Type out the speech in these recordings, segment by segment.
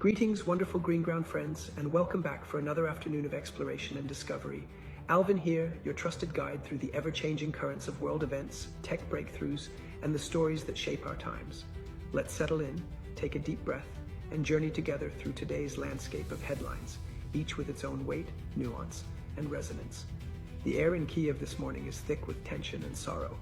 Greetings, wonderful Greenground friends, and welcome back for another afternoon of exploration and discovery. Alvin here, your trusted guide through the ever-changing currents of world events, tech breakthroughs, and the stories that shape our times. Let's settle in, take a deep breath, and journey together through today's landscape of headlines, each with its own weight, nuance, and resonance. The air in Kyiv this morning is thick with tension and sorrow.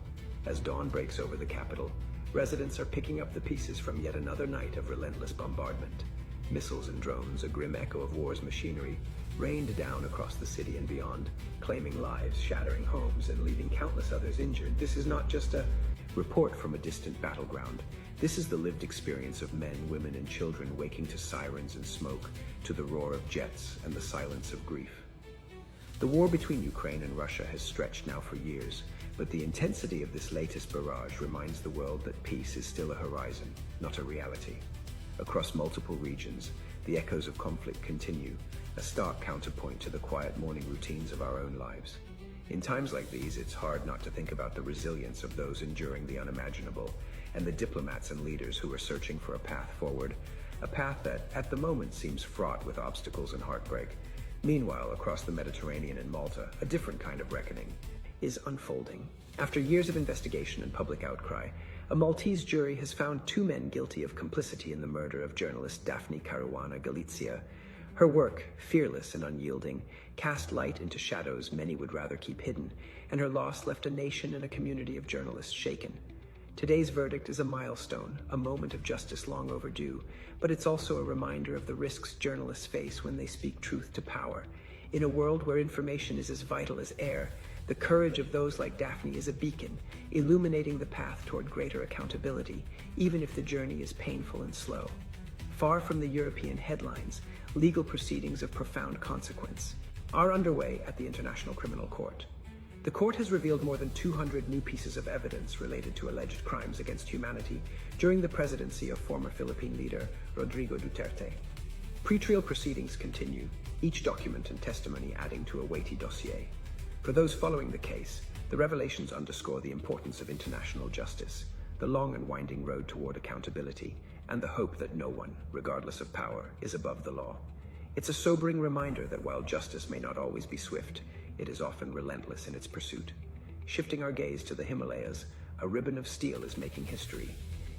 As dawn breaks over the capital, residents are picking up the pieces from yet another night of relentless bombardment. Missiles and drones, a grim echo of war's machinery, rained down across the city and beyond, claiming lives, shattering homes, and leaving countless others injured. This is not just a report from a distant battleground. This is the lived experience of men, women, and children waking to sirens and smoke, to the roar of jets and the silence of grief. The war between Ukraine and Russia has stretched now for years, but the intensity of this latest barrage reminds the world that peace is still a horizon, not a reality. Across multiple regions, the echoes of conflict continue, a stark counterpoint to the quiet morning routines of our own lives. In times like these, it's hard not to think about the resilience of those enduring the unimaginable, and the diplomats and leaders who are searching for a path forward, a path that, at the moment, seems fraught with obstacles and heartbreak. Meanwhile, across the Mediterranean and Malta, a different kind of reckoning is unfolding. After years of investigation and public outcry, a Maltese jury has found two men guilty of complicity in the murder of journalist Daphne Caruana Galizia. Her work, fearless and unyielding, cast light into shadows many would rather keep hidden, and her loss left a nation and a community of journalists shaken. Today's verdict is a milestone, a moment of justice long overdue, but it's also a reminder of the risks journalists face when they speak truth to power. In a world where information is as vital as air, the courage of those like Daphne is a beacon, illuminating the path toward greater accountability, even if the journey is painful and slow. Far from the European headlines, legal proceedings of profound consequence are underway at the International Criminal Court. The court has revealed more than 200 new pieces of evidence related to alleged crimes against humanity during the presidency of former Philippine leader Rodrigo Duterte. Pre-trial proceedings continue, each document and testimony adding to a weighty dossier. For those following the case, the revelations underscore the importance of international justice, the long and winding road toward accountability, and the hope that no one, regardless of power, is above the law. It's a sobering reminder that while justice may not always be swift, it is often relentless in its pursuit. Shifting our gaze to the Himalayas, a ribbon of steel is making history.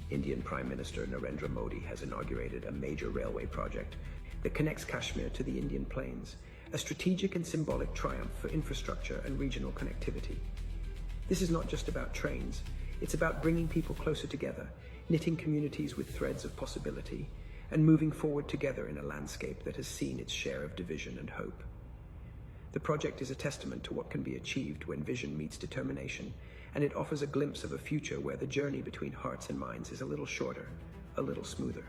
Indian Prime Minister Narendra Modi has inaugurated a major railway project that connects Kashmir to the Indian plains, a strategic and symbolic triumph for infrastructure and regional connectivity. This is not just about trains, it's about bringing people closer together, knitting communities with threads of possibility, and moving forward together in a landscape that has seen its share of division and hope. The project is a testament to what can be achieved when vision meets determination, and it offers a glimpse of a future where the journey between hearts and minds is a little shorter, a little smoother.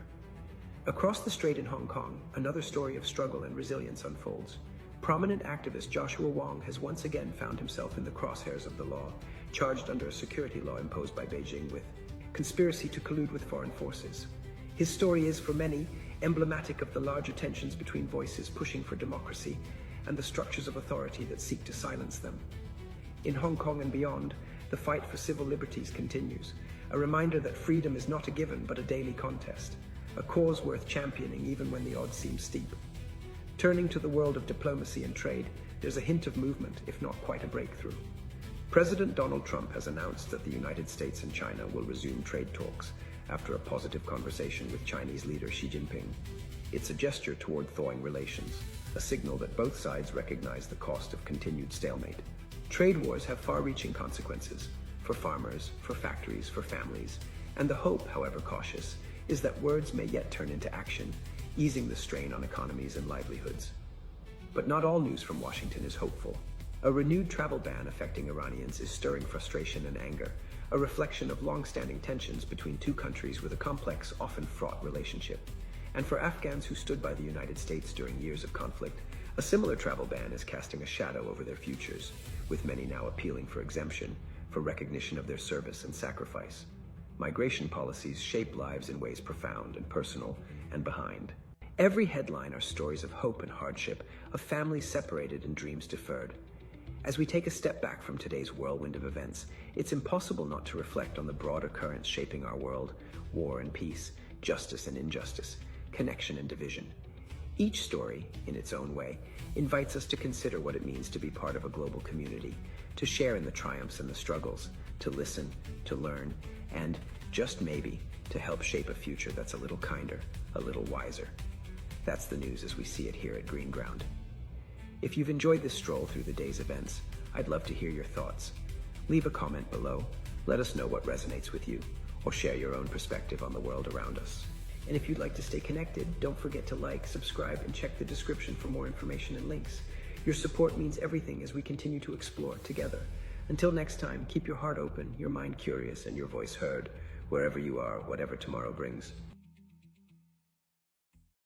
Across the strait in Hong Kong, another story of struggle and resilience unfolds. Prominent activist Joshua Wong has once again found himself in the crosshairs of the law, charged under a security law imposed by Beijing with conspiracy to collude with foreign forces. His story is, for many, emblematic of the larger tensions between voices pushing for democracy and the structures of authority that seek to silence them. In Hong Kong and beyond, the fight for civil liberties continues, a reminder that freedom is not a given but a daily contest, a cause worth championing even when the odds seem steep. Turning to the world of diplomacy and trade, there's a hint of movement, if not quite a breakthrough. President Donald Trump has announced that the United States and China will resume trade talks after a positive conversation with Chinese leader Xi Jinping. It's a gesture toward thawing relations, a signal that both sides recognize the cost of continued stalemate. Trade wars have far-reaching consequences for farmers, for factories, for families, and the hope, however cautious, is that words may yet turn into action, easing the strain on economies and livelihoods. But not all news from Washington is hopeful. A renewed travel ban affecting Iranians is stirring frustration and anger, a reflection of long-standing tensions between two countries with a complex, often fraught relationship. And for Afghans who stood by the United States during years of conflict, a similar travel ban is casting a shadow over their futures, with many now appealing for exemption, for recognition of their service and sacrifice. Migration policies shape lives in ways profound and personal and behind. Every headline are stories of hope and hardship, of families separated and dreams deferred. As we take a step back from today's whirlwind of events, it's impossible not to reflect on the broader currents shaping our world: war and peace, justice and injustice, connection and division. Each story, in its own way, invites us to consider what it means to be part of a global community, to share in the triumphs and the struggles, to listen, to learn, and, just maybe, to help shape a future that's a little kinder, a little wiser. That's the news as we see it here at Greenground. If you've enjoyed this stroll through the day's events, I'd love to hear your thoughts. Leave a comment below, let us know what resonates with you, or share your own perspective on the world around us. And if you'd like to stay connected, don't forget to like, subscribe, and check the description for more information and links. Your support means everything as we continue to explore together. Until next time, keep your heart open, your mind curious, and your voice heard, wherever you are, whatever tomorrow brings.